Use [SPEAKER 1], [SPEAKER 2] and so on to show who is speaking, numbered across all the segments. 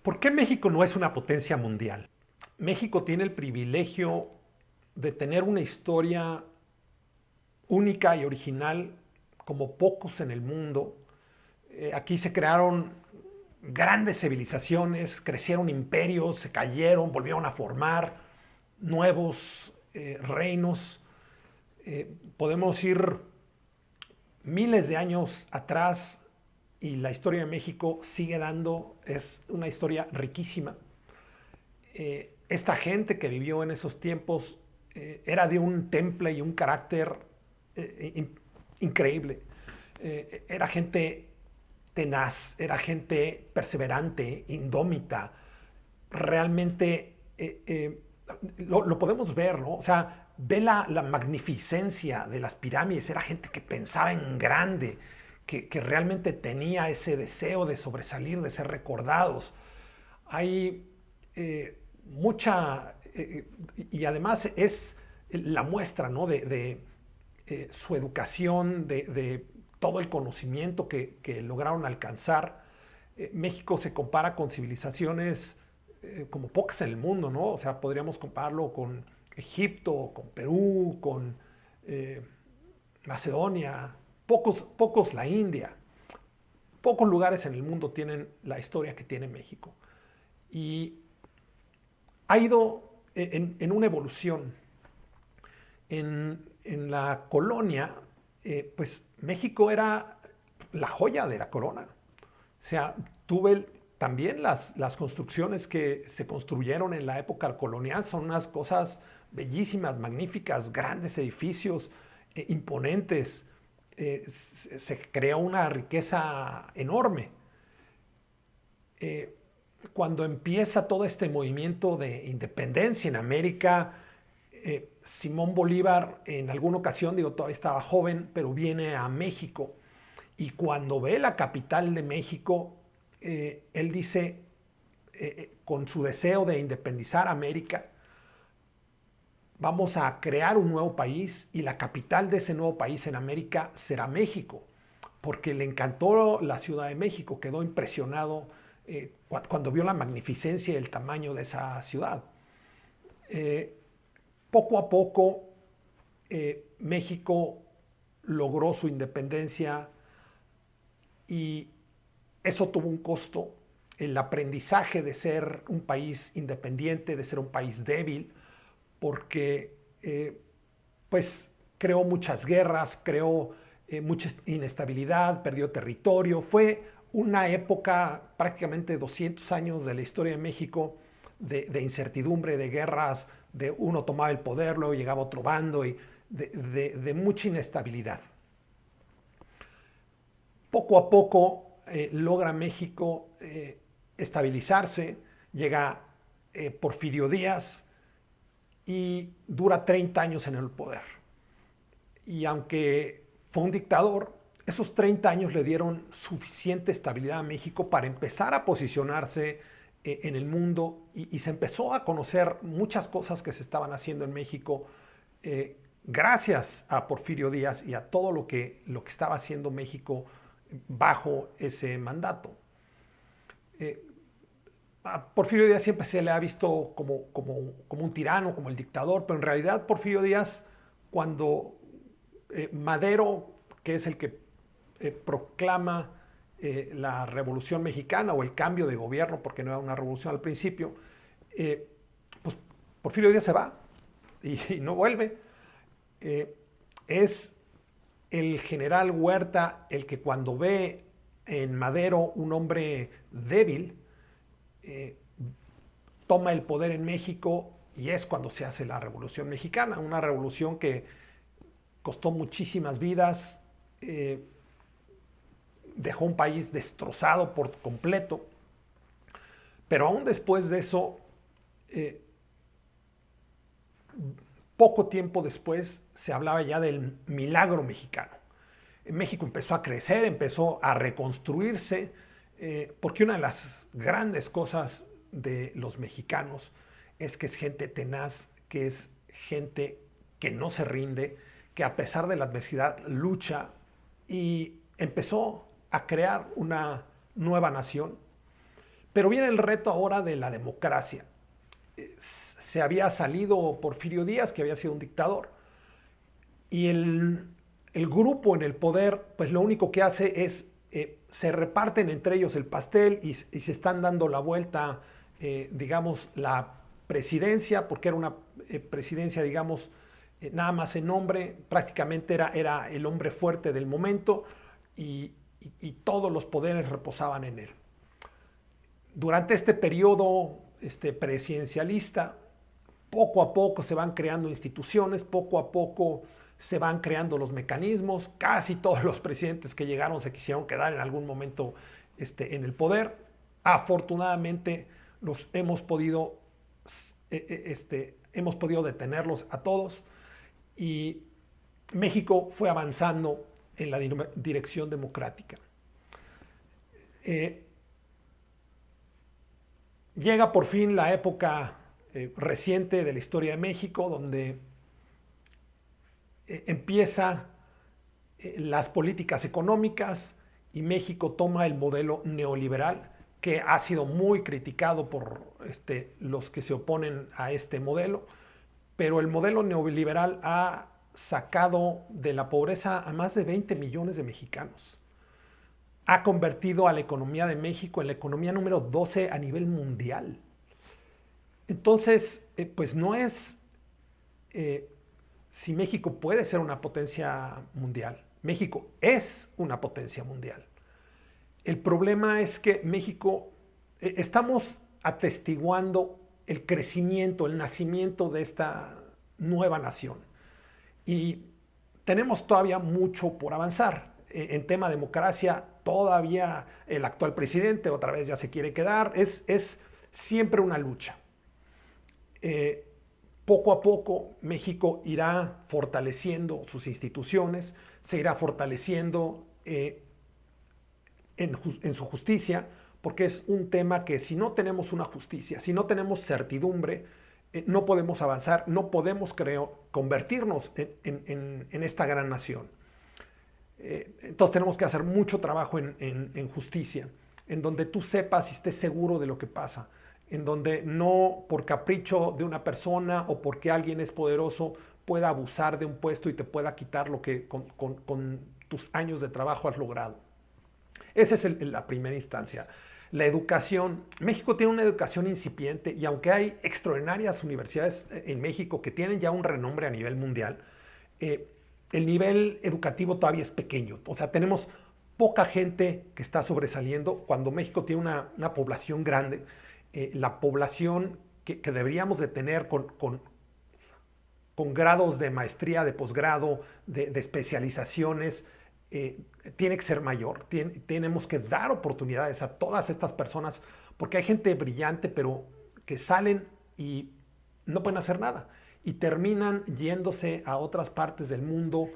[SPEAKER 1] ¿Por qué México no es una potencia mundial? México tiene el privilegio de tener una historia única y original como pocos en el mundo. Aquí se crearon grandes civilizaciones, crecieron imperios, se cayeron, volvieron a formar nuevos reinos. Podemos ir miles de años atrás y la historia de México sigue dando, es una historia riquísima. Esta gente que vivió en esos tiempos era de un temple y un carácter increíble. Era gente tenaz, era gente perseverante, indómita. Realmente lo podemos ver, ¿no? O sea, ve la magnificencia de las pirámides. Era gente que pensaba en grande, que realmente tenía ese deseo de sobresalir, de ser recordados. Hay mucha, y además es la muestra, ¿no? de su educación, de todo el conocimiento que lograron alcanzar. México se compara con civilizaciones como pocas en el mundo, ¿no? O sea, podríamos compararlo con Egipto, con Perú, con eh, Macedonia, pocos la India. Pocos lugares en el mundo tienen la historia que tiene México. Y ha ido en una evolución. En la colonia, pues México era la joya de la corona. O sea, tuve también las construcciones que se construyeron en la época colonial, son unas cosas bellísimas, magníficas, grandes edificios, imponentes. Se creó una riqueza enorme. Eh, Cuando empieza todo este movimiento de independencia en América, Simón Bolívar en alguna ocasión, digo, todavía estaba joven, pero viene a México y cuando ve la capital de México, él dice, con su deseo de independizar América, vamos a crear un nuevo país y la capital de ese nuevo país en América será México, porque le encantó la Ciudad de México, quedó impresionado cuando vio la magnificencia y el tamaño de esa ciudad. Eh, Poco a poco México logró su independencia y eso tuvo un costo, el aprendizaje de ser un país independiente, de ser un país débil, porque pues creó muchas guerras, creó mucha inestabilidad, perdió territorio. Fue una época, prácticamente 200 años de la historia de México, de incertidumbre, de guerras, de uno tomaba el poder, luego llegaba otro bando y de mucha inestabilidad. Poco a poco logra México estabilizarse, llega Porfirio Díaz y dura 30 años en el poder. Y aunque fue un dictador, esos 30 años le dieron suficiente estabilidad a México para empezar a posicionarse en el mundo y se empezó a conocer muchas cosas que se estaban haciendo en México gracias a Porfirio Díaz y a todo lo que estaba haciendo México bajo ese mandato. Eh, a Porfirio Díaz siempre se le ha visto como un tirano, como el dictador, pero en realidad Porfirio Díaz, cuando Madero, que es el que proclama la Revolución Mexicana o el cambio de gobierno, porque no era una revolución al principio, eh, pues Porfirio Díaz se va y no vuelve. Eh, es el general Huerta el que cuando ve en Madero un hombre débil, eh, toma el poder en México y es cuando se hace la Revolución Mexicana, una revolución que costó muchísimas vidas, dejó un país destrozado por completo, pero aún después de eso, eh, poco tiempo después se hablaba ya del milagro mexicano. México empezó a crecer, empezó a reconstruirse, porque una de las grandes cosas de los mexicanos es que es gente tenaz, que es gente que no se rinde, que a pesar de la adversidad lucha y empezó a crear una nueva nación. Pero viene el reto ahora de la democracia. Se había salido Porfirio Díaz, que había sido un dictador, y el grupo en el poder, pues lo único que hace es, se reparten entre ellos el pastel y se están dando la vuelta, digamos, la presidencia, porque era una presidencia, digamos, nada más en nombre, prácticamente era el hombre fuerte del momento y todos los poderes reposaban en él. Durante este periodo presidencialista, poco a poco se van creando instituciones, poco a poco se van creando los mecanismos. Casi todos los presidentes que llegaron se quisieron quedar en algún momento en el poder. Afortunadamente los hemos podido detenerlos a todos y México fue avanzando en la dirección democrática. Llega por fin la época reciente de la historia de México, donde empieza las políticas económicas y México toma el modelo neoliberal, que ha sido muy criticado por los que se oponen a este modelo, pero el modelo neoliberal ha sacado de la pobreza a más de 20 millones de mexicanos. Ha convertido a la economía de México en la economía número 12 a nivel mundial. Entonces, pues no es si México puede ser una potencia mundial. México es una potencia mundial. El problema es que México, estamos atestiguando el crecimiento, el nacimiento de esta nueva nación. Y tenemos todavía mucho por avanzar. En tema de democracia, todavía el actual presidente otra vez ya se quiere quedar. Es siempre una lucha. Poco a poco México irá fortaleciendo sus instituciones, se irá fortaleciendo en su justicia, porque es un tema que si no tenemos una justicia, si no tenemos certidumbre, no podemos avanzar, no podemos convertirnos en esta gran nación. Entonces tenemos que hacer mucho trabajo en justicia, en donde tú sepas y estés seguro de lo que pasa, en donde no por capricho de una persona o porque alguien es poderoso pueda abusar de un puesto y te pueda quitar lo que con tus años de trabajo has logrado. Esa es la primera instancia. La educación. México tiene una educación incipiente y aunque hay extraordinarias universidades en México que tienen ya un renombre a nivel mundial, el nivel educativo todavía es pequeño. O sea, tenemos poca gente que está sobresaliendo cuando México tiene una población grande. La población que deberíamos de tener con grados de maestría, de posgrado, de especializaciones, tiene que ser mayor. Tenemos que dar oportunidades a todas estas personas, porque hay gente brillante, pero que salen y no pueden hacer nada. Y terminan yéndose a otras partes del mundo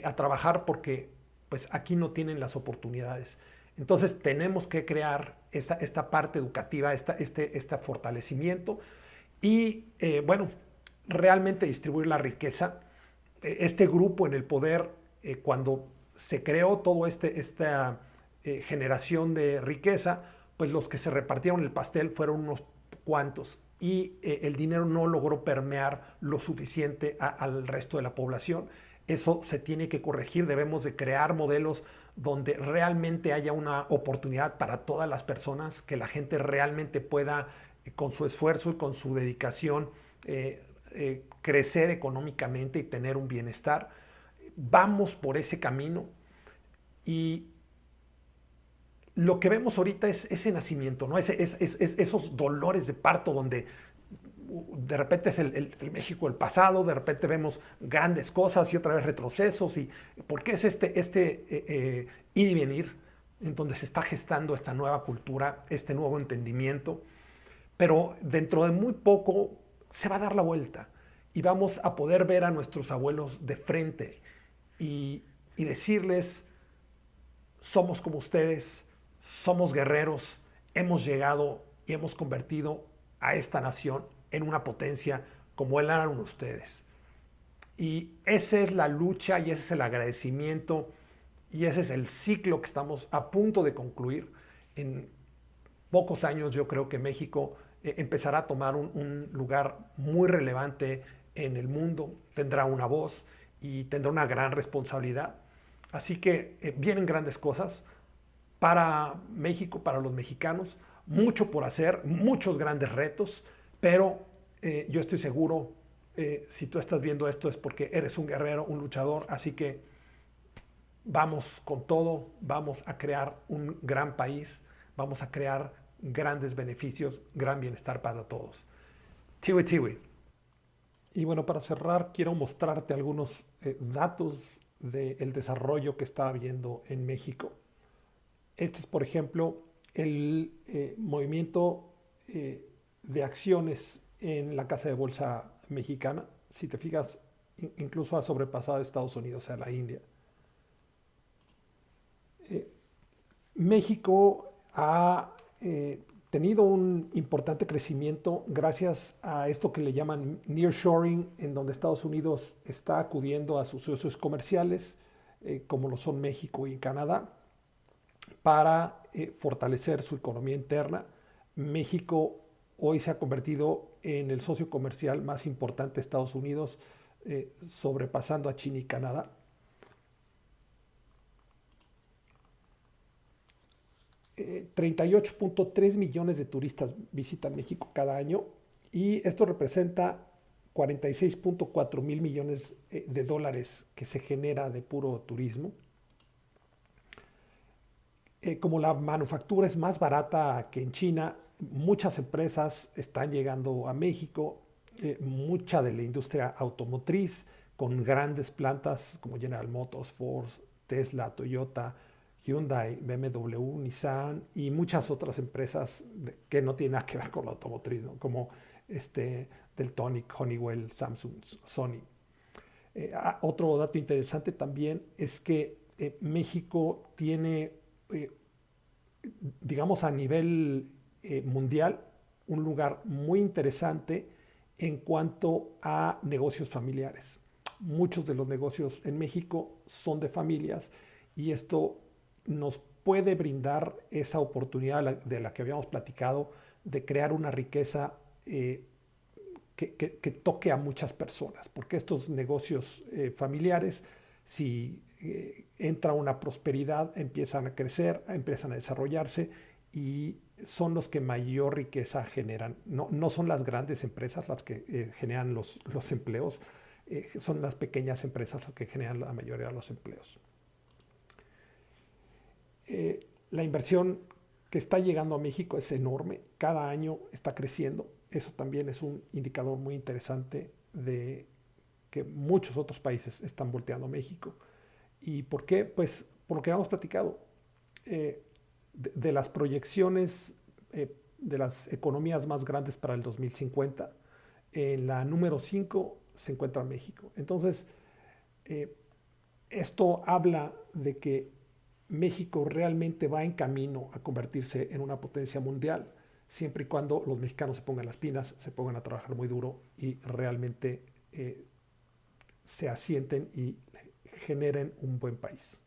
[SPEAKER 1] a trabajar porque pues aquí no tienen las oportunidades. Entonces tenemos que crear esta parte educativa, este fortalecimiento y, bueno, realmente distribuir la riqueza. Este grupo en el poder, cuando se creó toda esta generación de riqueza, pues los que se repartieron el pastel fueron unos cuantos y el dinero no logró permear lo suficiente al resto de la población. Eso se tiene que corregir, debemos de crear modelos donde realmente haya una oportunidad para todas las personas, que la gente realmente pueda, con su esfuerzo y con su dedicación, crecer económicamente y tener un bienestar. Vamos por ese camino y lo que vemos ahorita es ese nacimiento, ¿no? Esos dolores de parto donde de repente es el México del pasado, de repente vemos grandes cosas y otra vez retrocesos. ¿Por qué es ir y venir en donde se está gestando esta nueva cultura, este nuevo entendimiento? Pero dentro de muy poco se va a dar la vuelta y vamos a poder ver a nuestros abuelos de frente y decirles: somos como ustedes, somos guerreros, hemos llegado y hemos convertido a esta nación en una potencia como eran ustedes. Y esa es la lucha y ese es el agradecimiento y ese es el ciclo que estamos a punto de concluir pocos años yo creo que México empezará a tomar un lugar muy relevante en el mundo, tendrá una voz y tendrá una gran responsabilidad. Así que vienen grandes cosas para México, para los mexicanos, mucho por hacer, muchos grandes retos, pero yo estoy seguro, si tú estás viendo esto es porque eres un guerrero, un luchador, así que vamos con todo, vamos a crear un gran país, vamos a crear grandes beneficios, gran bienestar para todos. Tiwi Tiwi. Y bueno, para cerrar, quiero mostrarte algunos datos del desarrollo que está habiendo en México. Este es, por ejemplo, el movimiento de acciones en la Casa de Bolsa Mexicana. Si te fijas, incluso ha sobrepasado a Estados Unidos, a la India. Eh, México ha tenido un importante crecimiento gracias a esto que le llaman nearshoring, en donde Estados Unidos está acudiendo a sus socios comerciales, como lo son México y Canadá, para fortalecer su economía interna. México hoy se ha convertido en el socio comercial más importante de Estados Unidos, sobrepasando a China y Canadá. 38.3 millones de turistas visitan México cada año y esto representa 46.4 mil millones de dólares que se genera de puro turismo. Como la manufactura es más barata que en China, muchas empresas están llegando a México, mucha de la industria automotriz, con grandes plantas como General Motors, Ford, Tesla, Toyota, Hyundai, BMW, Nissan y muchas otras empresas que no tienen nada que ver con la automotriz, ¿no? Como Deltonic, Honeywell, Samsung, Sony. Otro dato interesante también es que México tiene, eh, digamos, a nivel mundial, un lugar muy interesante en cuanto a negocios familiares. Muchos de los negocios en México son de familias y esto nos puede brindar esa oportunidad de la que habíamos platicado de crear una riqueza que toque a muchas personas, porque estos negocios familiares, si entra una prosperidad, empiezan a crecer, empiezan a desarrollarse y son los que mayor riqueza generan. No, no son las grandes empresas las que generan los empleos, son las pequeñas empresas las que generan la mayoría de los empleos. La inversión que está llegando a México es enorme, cada año está creciendo. Eso también es un indicador muy interesante de que muchos otros países están volteando a México. ¿Y por qué? Pues por lo que hemos platicado, de las proyecciones de las economías más grandes para el 2050, en la número 5 se encuentra México. Entonces, eh, esto habla de que México realmente va en camino a convertirse en una potencia mundial, siempre y cuando los mexicanos se pongan las pilas, se pongan a trabajar muy duro y realmente se asienten y generen un buen país.